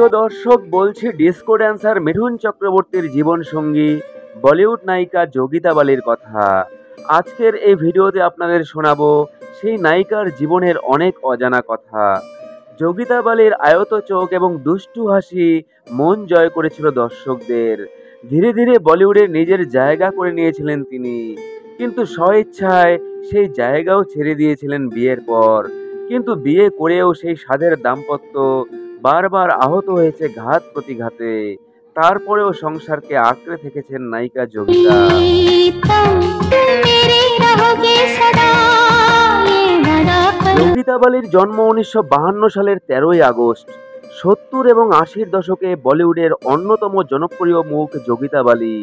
প্রিয় দর্শক, বলছি ডিস্কো ড্যান্সার মিঠুন চক্রবর্তীর জীবনসঙ্গী বলিউড নায়িকা যোগিতা বালির কথা। আজকের এই ভিডিওতে আপনাদের শোনাবো সেই নায়িকার জীবনের অনেক অজানা কথা। যোগিতা বালির আয়ত চোখ এবং দুষ্টু হাসি মন জয় করেছিল দর্শকদের। ধীরে ধীরে বলিউডে নিজের জায়গা করে নিয়েছিলেন তিনি, কিন্তু স্বইচ্ছায় সেই জায়গাও ছেড়ে দিয়েছিলেন বিয়ের পর। কিন্তু বিয়ে করেও সেই সাধের দাম্পত্য বারবার আহত হয়েছে ঘাত প্রতিঘাতে। তারপরেও সংসারকে আঁকড়ে থেকেছেন নায়িকা যোগিতা। যোগিতা বালির জন্ম 1952 সালের 13ই আগস্ট। 70 এবং 80-র দশকে বলিউডের অন্যতম জনপ্রিয় মুখ যোগিতা বালি।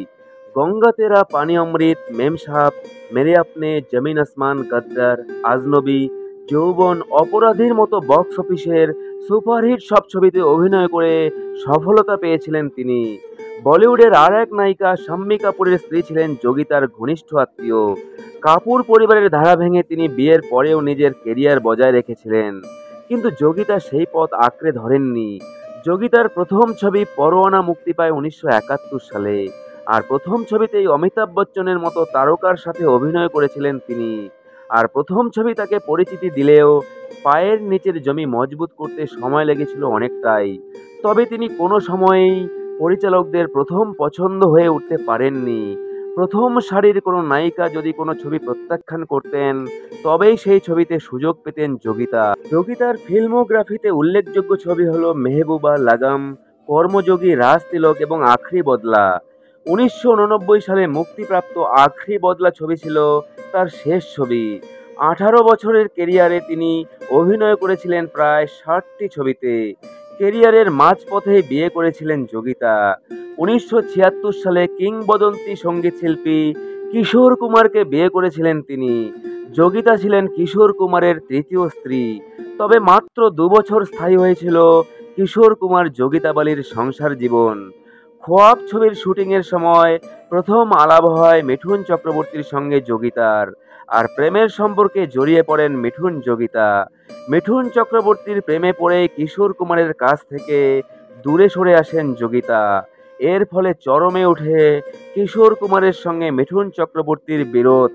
গঙ্গা তেরা পানি অমৃত, মেম সাহব, মেরে আপনে, জমিন আসমান, গদ্দার, আজনবী, যৌবন, অপরাধীর মতো বক্স অফিসের সুপারহিট সব ছবিতে অভিনয় করে সফলতা পেয়েছিলেন তিনি। বলিউডের আর এক নায়িকা শাম্মী কাপুরের স্ত্রী ছিলেন যোগিতার ঘনিষ্ঠ আত্মীয়। কাপুর পরিবারের ধারা ভেঙে তিনি বিয়ের পরেও নিজের কেরিয়ার বজায় রেখেছিলেন, কিন্তু যোগিতা সেই পথ আঁকড়ে ধরেননি। যোগিতার প্রথম ছবি পরোয়ানা মুক্তি পায় 1971 সালে, আর প্রথম ছবিতেই অমিতাভ বচ্চনের মতো তারকার সাথে অভিনয় করেছিলেন তিনি। আর প্রথম ছবি তাকে পরিচিতি দিলেও পায়ের নিচের জমি মজবুত করতে সময় লেগেছিল অনেকটাই। তবে তিনি কোনো সময়েই পরিচালকদের প্রথম পছন্দ হয়ে উঠতে পারেননি। প্রথম সারির কোনো নায়িকা যদি কোনো ছবি প্রত্যাখ্যান করতেন, তবেই সেই ছবিতে সুযোগ পেতেন যোগিতা। যোগিতার ফিল্মোগ্রাফিতে উল্লেখযোগ্য ছবি হলো মেহবুবা, লাগাম, কর্মযোগী, রাজ তিলক এবং আখরি বদলা। 1989 সালে মুক্তিপ্রাপ্ত আখরি বদলা ছবি ছিল তার শেষ ছবি। 18 বছরের কেরিয়ারে তিনি অভিনয় করেছিলেন প্রায় 60টি ছবিতে। কেরিয়ারের মাঝপথেই বিয়ে করেছিলেন যোগিতা। 1976 সালে কিংবদন্তি সঙ্গীত শিল্পী কিশোর কুমারকে বিয়ে করেছিলেন তিনি। যোগিতা ছিলেন কিশোর কুমারের তৃতীয় স্ত্রী। তবে মাত্র 2 বছর স্থায়ী হয়েছিল কিশোর কুমার যোগিতা বালির সংসার জীবন। খোয়াব ছবির শুটিংয়ের সময় প্রথম আলাপ হয় মিঠুন চক্রবর্তীর সঙ্গে যোগিতার, আর প্রেমের সম্পর্কে জড়িয়ে পড়েন মিঠুন যোগিতা। মিঠুন চক্রবর্তীর প্রেমে পড়ে কিশোর কুমারের কাছ থেকে দূরে সরে আসেন যোগিতা। এর ফলে চরমে ওঠে কিশোর কুমারের সঙ্গে মিঠুন চক্রবর্তীর বিরোধ।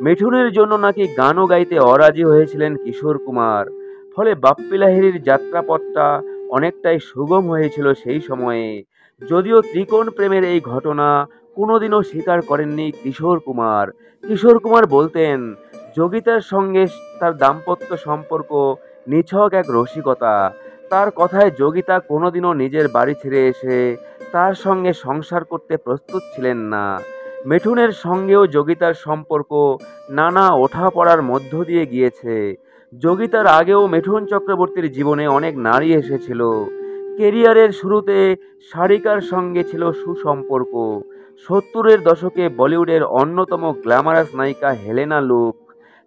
মিঠুনের জন্য নাকি গানও গাইতে অরাজি হয়েছিলেন কিশোর কুমার। ফলে বাপ্পি লাহিড়ীর যাত্রাপথটা অনেকটাই সুগম হয়েছিল সেই সময়ে। যদিও ত্রিকোণ প্রেমের এই ঘটনা কোনোদিনও স্বীকার করেননি কিশোর কুমার। কিশোর কুমার বলতেন, যোগিতার সঙ্গে তার দাম্পত্য সম্পর্ক নিছক এক রসিকতা। তার কথায় যোগিতা কোনোদিনও নিজের বাড়ি ছেড়ে এসে তার সঙ্গে সংসার করতে প্রস্তুত ছিলেন না। মিঠুনের সঙ্গেও যোগিতার সম্পর্ক নানা ওঠাপড়ার মধ্য দিয়ে গিয়েছে। যোগিতার আগেও মিঠুন চক্রবর্তীর জীবনে অনেক নারী এসেছিল। কেরিয়ারের শুরুতে সারিকার সঙ্গে ছিল সুসম্পর্ক। 70-এর দশকে বলিউডের অন্যতম গ্ল্যামারাস নায়িকা হেলেনা লুক,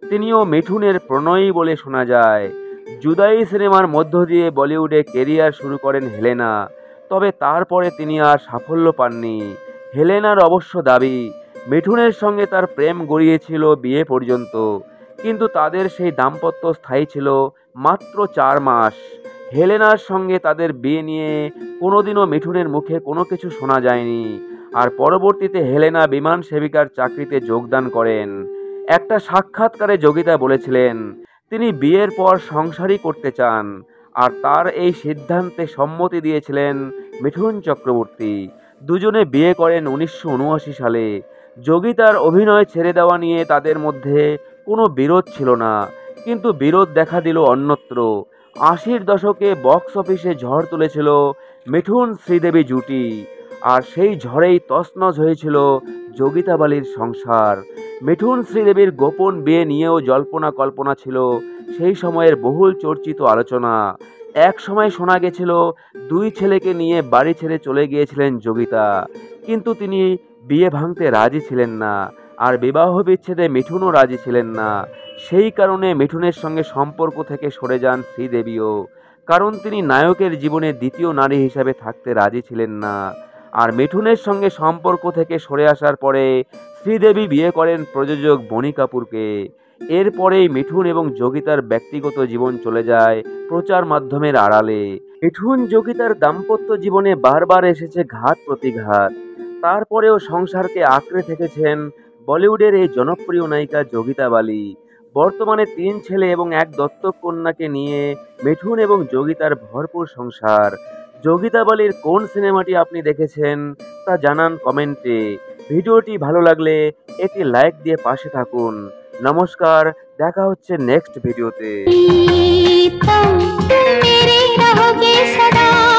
তিনিও মিঠুনের প্রণয়ী বলে শোনা যায়। জুদাই সিনেমার মধ্য দিয়ে বলিউডে কেরিয়ার শুরু করেন হেলেনা, তবে তারপরে তিনি আর সাফল্য পাননি। হেলেনার অবশ্য দাবি, মিঠুনের সঙ্গে তার প্রেম গড়িয়েছিল বিয়ে পর্যন্ত, কিন্তু তাদের সেই দাম্পত্য স্থায়ী ছিল মাত্র 4 মাস। হেলেনার সঙ্গে তাদের বিয়ে নিয়ে কোনোদিনও মিঠুনের মুখে কোনো কিছু শোনা যায়নি। আর পরবর্তীতে হেলেনা বিমান সেবিকার চাকরিতে যোগদান করেন। একটা সাক্ষাৎকারে যোগিতা বলেছিলেন তিনি বিয়ের পর সংসারই করতে চান, আর তার এই সিদ্ধান্তে সম্মতি দিয়েছিলেন মিঠুন চক্রবর্তী। দুজনে বিয়ে করেন 1979 সালে। যোগিতার অভিনয় ছেড়ে দেওয়া নিয়ে তাদের মধ্যে কোনো বিরোধ ছিল না, কিন্তু বিরোধ দেখা দিল অন্যত্র। 80-র দশকে বক্স অফিসে ঝড় তুলেছিল মিঠুন শ্রীদেবী জুটি, আর সেই ঝড়েই তছনছ হয়েছিল যোগিতা বালির সংসার। মিঠুন শ্রীদেবীর গোপন বিয়ে নিয়েও জল্পনা কল্পনা ছিল সেই সময়ের বহুল চর্চিত আলোচনা। এক সময় শোনা গেছিল 2 ছেলেকে নিয়ে বাড়ি ছেড়ে চলে গিয়েছিলেন যোগিতা, কিন্তু তিনি বিয়ে ভাঙতে রাজি ছিলেন না, আর বিবাহ বিচ্ছেদে মিঠুনও রাজি ছিলেন না। সেই কারণে মিঠুনের সঙ্গে সম্পর্ক থেকে সরে যান শ্রীদেবীও, কারণ তিনি নায়কের জীবনে দ্বিতীয় নারী হিসাবে থাকতে রাজি ছিলেন না। আর মিঠুনের সঙ্গে সম্পর্ক থেকে সরে আসার পরে শ্রীদেবী বিয়ে করেন প্রযোজক বনি কাপুরকে। এরপরেই মিঠুন এবং যোগিতার ব্যক্তিগত জীবন চলে যায় প্রচার মাধ্যমের আড়ালে। মিঠুন যোগিতার দাম্পত্য জীবনে বারবার এসেছে ঘাত প্রতিঘাত, তারপরেও সংসারকে আঁকড়ে থেকেছেন বলিউডের এই জনপ্রিয় নায়িকা যোগিতা বালি। বর্তমানে ৩ ছেলে এবং এক দত্তক কন্যাকে নিয়ে মিঠুন এবং যোগিতার ভরপুর সংসার। যোগিতা বালির কোন সিনেমাটি আপনি দেখেছেন তা জানান কমেন্টে। ভিডিওটি ভালো লাগলে একটি লাইক দিয়ে পাশে থাকুন। নমস্কার, দেখা হচ্ছে নেক্সট ভিডিওতে। तुम मेरे रहोगे सदा।